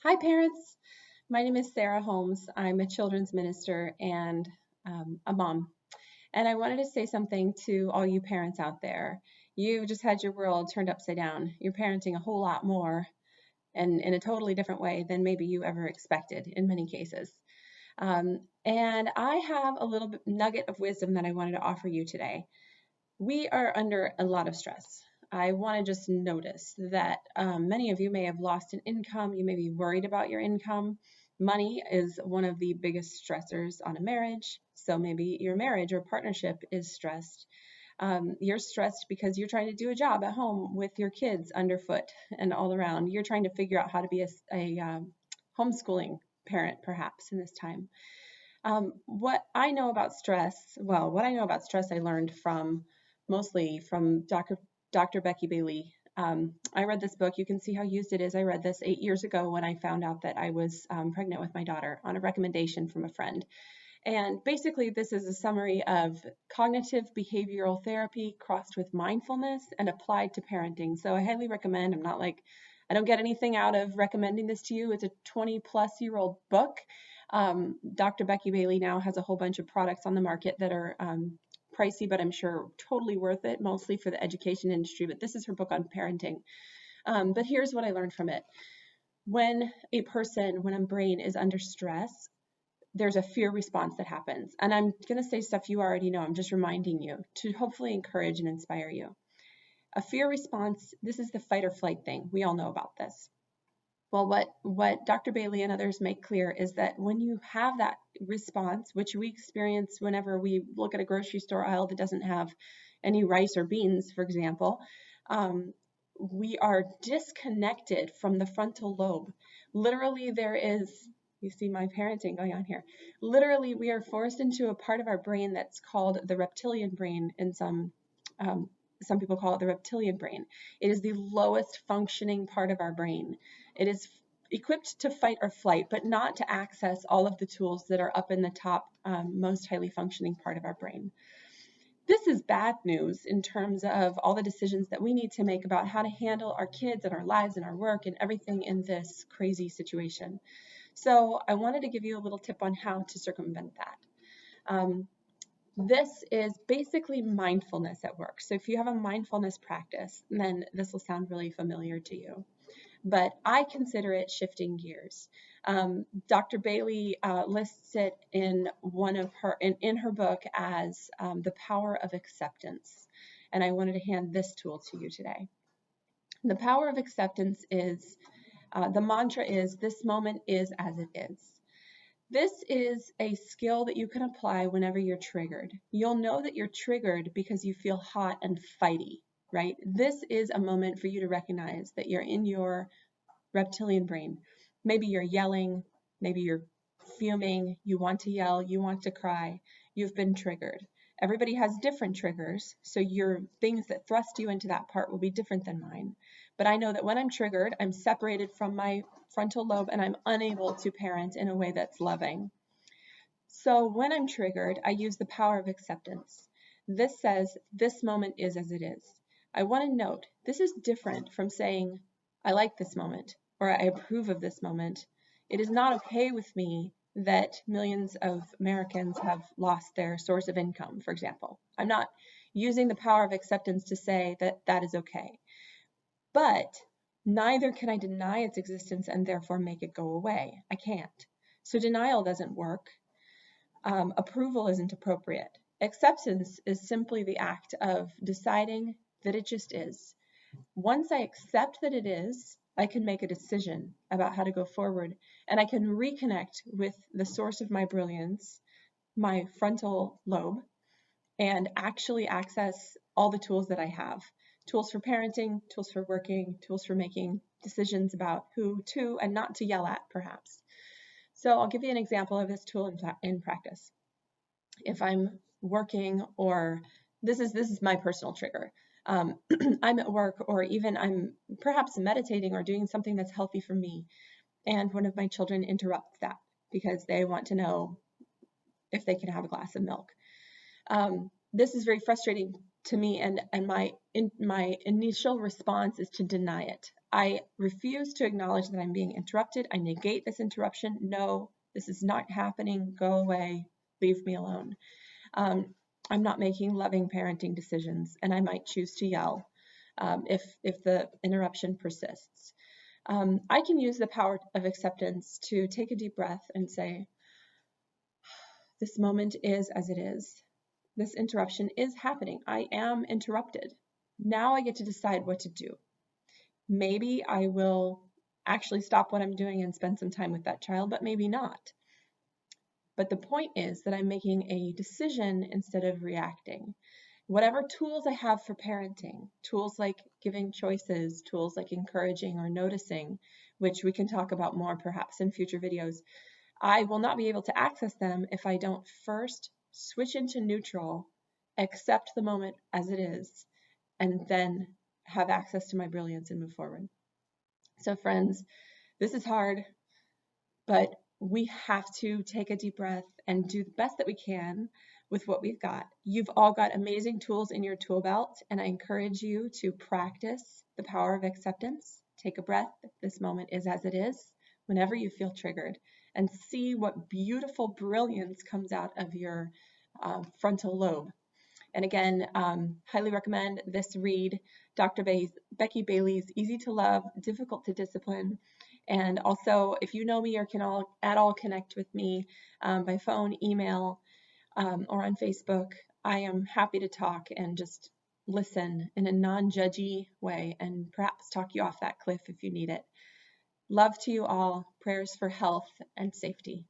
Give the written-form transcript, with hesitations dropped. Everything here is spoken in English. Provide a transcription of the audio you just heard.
Hi, parents. My name is Sara Holmes. I'm a children's minister and a mom. And I wanted to say something to all you parents out there. You've just had your world turned upside down. You're parenting a whole lot more and in a totally different way than maybe you ever expected in many cases. And I have a little bit nugget of wisdom that I wanted to offer you today. We are under a lot of stress. I want to just notice that many of you may have lost an income. You may be worried about your income. Money is one of the biggest stressors on a marriage. So maybe your marriage or partnership is stressed. You're stressed because you're trying to do a job at home with your kids underfoot and all around. You're trying to figure out how to be a homeschooling parent, perhaps, in this time. What I know about stress, I learned mostly from Dr. Becky Bailey. I read this book. You can see how used it is. I read this 8 years ago when I found out that I was pregnant with my daughter on a recommendation from a friend. And basically, this is a summary of cognitive behavioral therapy crossed with mindfulness and applied to parenting. So I highly recommend. I don't get anything out of recommending this to you. It's a 20-plus-year-old book. Dr. Becky Bailey now has a whole bunch of products on the market that are pricey, but I'm sure totally worth it, mostly for the education industry. But this is her book on parenting. But here's what I learned from it. When a brain is under stress, there's a fear response that happens. And I'm going to say stuff you already know. I'm just reminding you to hopefully encourage and inspire you. A fear response, this is the fight or flight thing. We all know about this. Well, what Dr. Bailey and others make clear is that when you have that response, which we experience whenever we look at a grocery store aisle that doesn't have any rice or beans, for example, we are disconnected from the frontal lobe. Literally, you see my parenting going on here. Literally, we are forced into a part of our brain that's called the reptilian brain, and some people call it the reptilian brain. It is the lowest functioning part of our brain. It is equipped to fight or flight, but not to access all of the tools that are up in the top, most highly functioning part of our brain. This is bad news in terms of all the decisions that we need to make about how to handle our kids and our lives and our work and everything in this crazy situation. So I wanted to give you a little tip on how to circumvent that. This is basically mindfulness at work. So if you have a mindfulness practice, then this will sound really familiar to you. But I consider it shifting gears. Dr. Bailey lists it in her book as the power of acceptance. And I wanted to hand this tool to you today. The power of acceptance is, the mantra is, this moment is as it is. This is a skill that you can apply whenever you're triggered. You'll know that you're triggered because you feel hot and fighty, right? This is a moment for you to recognize that you're in your reptilian brain. Maybe you're yelling, maybe you're fuming, you want to yell, you want to cry, you've been triggered. Everybody has different triggers, so your things that thrust you into that part will be different than mine. But I know that when I'm triggered, I'm separated from my frontal lobe and I'm unable to parent in a way that's loving. So when I'm triggered, I use the power of acceptance. This says, this moment is as it is. I want to note, this is different from saying, I like this moment or I approve of this moment. It is not okay with me that millions of Americans have lost their source of income, for example. I'm not using the power of acceptance to say that that is okay. But neither can I deny its existence and therefore make it go away. I can't. So denial doesn't work. Approval isn't appropriate. Acceptance is simply the act of deciding that it just is. Once I accept that it is, I can make a decision about how to go forward, and I can reconnect with the source of my brilliance, my frontal lobe, and actually access all the tools that I have. Tools for parenting, tools for working, tools for making decisions about who to and not to yell at, perhaps. So I'll give you an example of this tool in practice. If I'm working, or this is my personal trigger. I'm at work, or even I'm perhaps meditating or doing something that's healthy for me, and one of my children interrupts that because they want to know if they can have a glass of milk. This is very frustrating to me, and my initial response is to deny it. I refuse to acknowledge that I'm being interrupted. I negate this interruption. No, this is not happening. Go away. Leave me alone. I'm not making loving parenting decisions, and I might choose to yell if the interruption persists. I can use the power of acceptance to take a deep breath and say, this moment is as it is. This interruption is happening. I am interrupted. Now I get to decide what to do. Maybe I will actually stop what I'm doing and spend some time with that child, but maybe not. But the point is that I'm making a decision instead of reacting. Whatever tools I have for parenting, tools like giving choices, tools like encouraging or noticing, which we can talk about more perhaps in future videos, I will not be able to access them if I don't first switch into neutral, accept the moment as it is, and then have access to my brilliance and move forward. So friends, this is hard, but we have to take a deep breath and do the best that we can with what we've got. You've all got amazing tools in your tool belt, and I encourage you to practice the power of acceptance. Take a breath. This moment is as it is whenever you feel triggered, and see what beautiful brilliance comes out of your frontal lobe. And again, highly recommend this read, Becky Bailey's Easy to Love, Difficult to Discipline. And also, if you know me or can at all connect with me by phone, email, or on Facebook, I am happy to talk and just listen in a non-judgy way and perhaps talk you off that cliff if you need it. Love to you all. Prayers for health and safety.